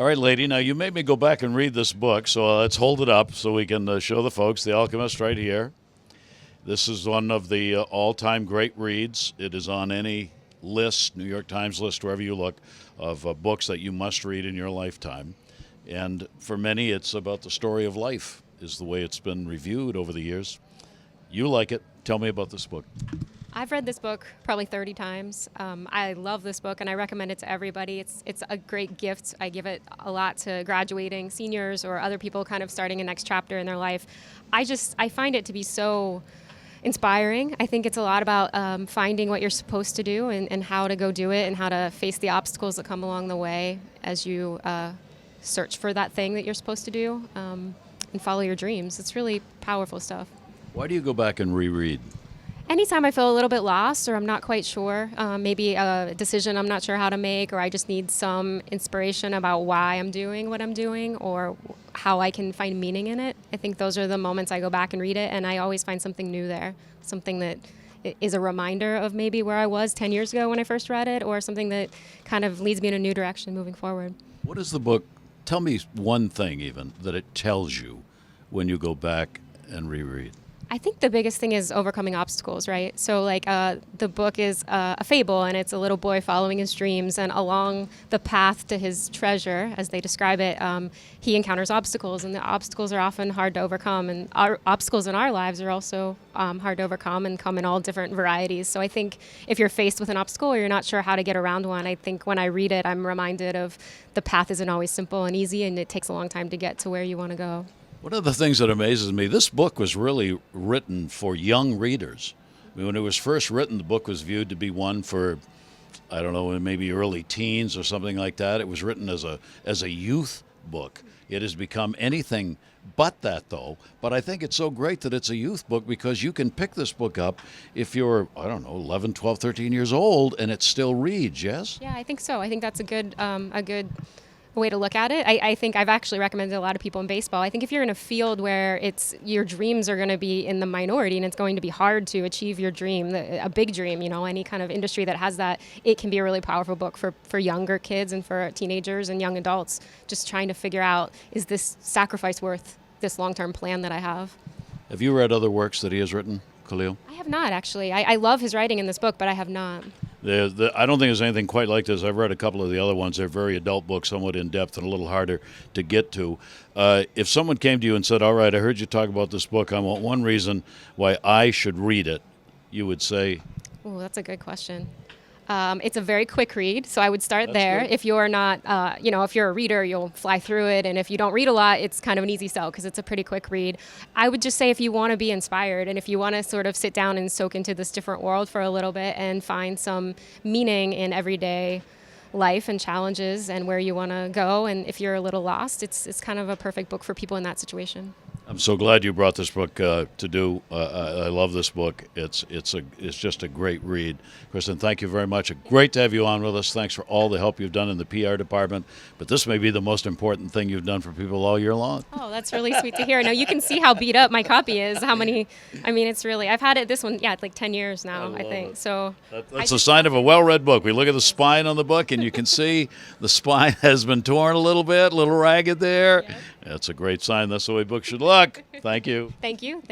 All right, lady. Now, you made me go back and read this book, so let's hold it up so we can show the folks The Alchemist right here. This is one of the all-time great reads. It is on any list, New York Times list, wherever you look, of books that you must read in your lifetime. And for many, it's about the story of life, is the way it's been reviewed over the years. You like it. Tell me about this book. I've read this book probably 30 times. I love this book, and I recommend it to everybody. It's a great gift. I give it a lot to graduating seniors or other people kind of starting a next chapter in their life. I find it to be so inspiring. I think it's a lot about finding what you're supposed to do and how to go do it and how to face the obstacles that come along the way as you search for that thing that you're supposed to do and follow your dreams. It's really powerful stuff. Why do you go back and reread? Anytime I feel a little bit lost or I'm not quite sure, maybe a decision I'm not sure how to make, or I just need some inspiration about why I'm doing what I'm doing or how I can find meaning in it, I think those are the moments I go back and read it, and I always find something new there, something that is a reminder of maybe where I was 10 years ago when I first read it, or something that kind of leads me in a new direction moving forward. What is the book? Tell me one thing even that it tells you when you go back and reread. I think the biggest thing is overcoming obstacles, right? So like the book is a fable, and it's a little boy following his dreams, and along the path to his treasure, as they describe it, he encounters obstacles, and the obstacles are often hard to overcome, and our obstacles in our lives are also hard to overcome and come in all different varieties. So I think if you're faced with an obstacle or you're not sure how to get around one, I think when I read it, I'm reminded of the path isn't always simple and easy, and it takes a long time to get to where you want to go. One of the things that amazes me, this book was really written for young readers. I mean, when it was first written, the book was viewed to be one for, I don't know, maybe early teens or something like that. It was written as a youth book. It has become anything but that, though. But I think it's so great that it's a youth book because you can pick this book up if you're, I don't know, 11, 12, 13 years old, and it still reads, yes? Yeah, I think so. I think that's a good way to look at it. I think I've actually recommended a lot of people in baseball. I think if you're in a field where it's your dreams are going to be in the minority and it's going to be hard to achieve your dream, a big dream, any kind of industry that has that, it can be a really powerful book for younger kids and for teenagers and young adults just trying to figure out, is this sacrifice worth this long-term plan that I have? Have you read other works that he has written, Khalil? I have not, actually. I love his writing in this book, but I have not. I don't think there's anything quite like this. I've read a couple of the other ones. They're very adult books, somewhat in-depth and a little harder to get to. If someone came to you and said, all right, I heard you talk about this book, I want one reason why I should read it, you would say? Oh, that's a good question. It's a very quick read, so I would start That's there. good. If you're not, if you're a reader, you'll fly through it. And if you don't read a lot, it's kind of an easy sell because it's a pretty quick read. I would just say if you want to be inspired and if you want to sort of sit down and soak into this different world for a little bit and find some meaning in everyday life and challenges and where you want to go, and if you're a little lost, it's kind of a perfect book for people in that situation. I'm so glad you brought this book to do. I love this book. It's just a great read. Kristen, thank you very much. Great to have you on with us. Thanks for all the help you've done in the PR department. But this may be the most important thing you've done for people all year long. Oh, that's really sweet to hear. Now you can see how beat up my copy is. It's really, I've had it, this one, it's like 10 years now, I think. It. So That's a sign of a well-read book. We look at the spine on the book, and you can see the spine has been torn a little bit, a little ragged there. Yeah. That's a great sign. That's the way books should look. Thank you. Thank you.